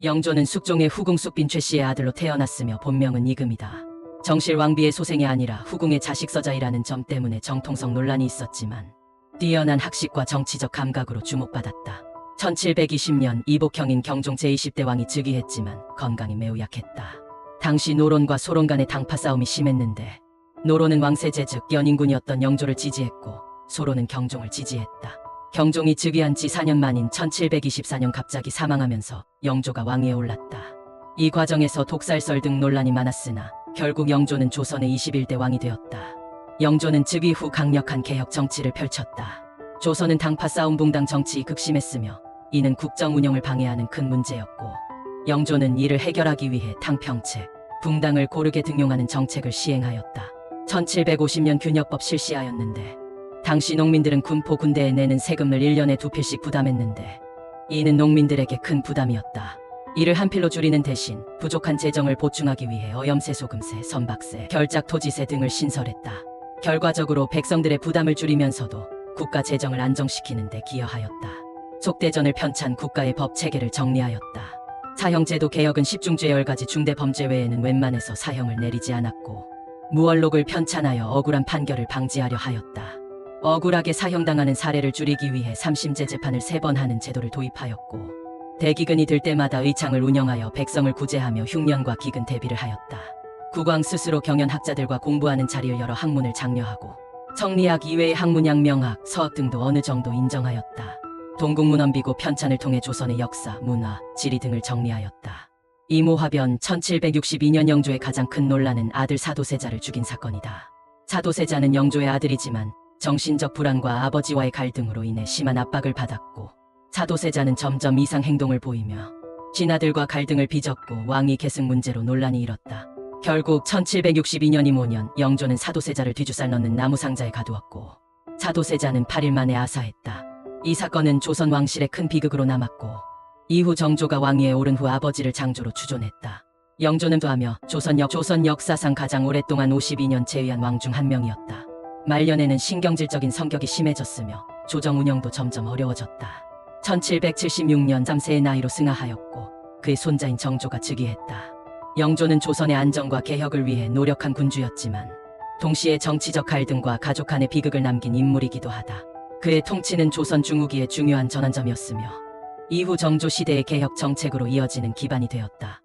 영조는 숙종의 후궁 숙빈 최씨의 아들로 태어났으며 본명은 이금이다. 정실 왕비의 소생이 아니라 후궁의 자식서자이라는 점 때문에 정통성 논란이 있었지만 뛰어난 학식과 정치적 감각으로 주목받았다. 1720년 이복형인 경종 제20대 왕이 즉위했지만 건강이 매우 약했다. 당시 노론과 소론 간의 당파 싸움이 심했는데 노론은 왕세제 즉 연인군이었던 영조를 지지했고 소론은 경종을 지지했다. 경종이 즉위한 지 4년 만인 1724년 갑자기 사망하면서 영조가 왕위에 올랐다. 이 과정에서 독살설 등 논란이 많았으나 결국 영조는 조선의 21대 왕이 되었다. 영조는 즉위 후 강력한 개혁 정치를 펼쳤다. 조선은 당파 싸움 붕당 정치 극심했으며 이는 국정 운영을 방해하는 큰 문제였고 영조는 이를 해결하기 위해 탕평책, 붕당을 고르게 등용하는 정책을 시행하였다. 1750년 균역법 실시하였는데 당시 농민들은 군포 군대에 내는 세금을 1년에 2필씩 부담했는데 이는 농민들에게 큰 부담이었다. 이를 한 필로 줄이는 대신 부족한 재정을 보충하기 위해 어염세, 소금세, 선박세, 결작 토지세 등을 신설했다. 결과적으로 백성들의 부담을 줄이면서도 국가 재정을 안정시키는 데 기여하였다. 속대전을 편찬 국가의 법 체계를 정리하였다. 사형제도 개혁은 10중죄 10가지 중대 범죄 외에는 웬만해서 사형을 내리지 않았고 무언록을 편찬하여 억울한 판결을 방지하려 하였다. 억울하게 사형당하는 사례를 줄이기 위해 3심제 재판을 3번 하는 제도를 도입하였고 대기근이 들 때마다 의창을 운영하여 백성을 구제하며 흉년과 기근 대비를 하였다. 국왕 스스로 경연학자들과 공부하는 자리를 열어 학문을 장려하고 성리학 이외의 학문 양명학, 서학 등도 어느 정도 인정하였다. 동국문헌비고 편찬을 통해 조선의 역사, 문화, 지리 등을 정리하였다. 이모화변 1762년 영조의 가장 큰 논란은 아들 사도세자를 죽인 사건이다. 사도세자는 영조의 아들이지만 정신적 불안과 아버지와의 갈등으로 인해 심한 압박을 받았고 사도세자는 점점 이상 행동을 보이며 신하들과 갈등을 빚었고 왕위 계승 문제로 논란이 일었다. 결국 1762년 이모년 영조는 사도세자를 뒤주살 넣는 나무상자에 가두었고 사도세자는 8일 만에 아사했다. 이 사건은 조선 왕실의 큰 비극으로 남았고 이후 정조가 왕위에 오른 후 아버지를 장조로 추존했다. 영조는 또하며 조선 역사상 가장 오랫동안 52년 재위한 왕 중 한 명이었다. 말년에는 신경질적인 성격이 심해졌으며 조정 운영도 점점 어려워졌다. 1776년 3세의 나이로 승하하였고 그의 손자인 정조가 즉위했다. 영조는 조선의 안정과 개혁을 위해 노력한 군주였지만 동시에 정치적 갈등과 가족 간의 비극을 남긴 인물이기도 하다. 그의 통치는 조선 중후기의 중요한 전환점이었으며 이후 정조 시대의 개혁 정책으로 이어지는 기반이 되었다.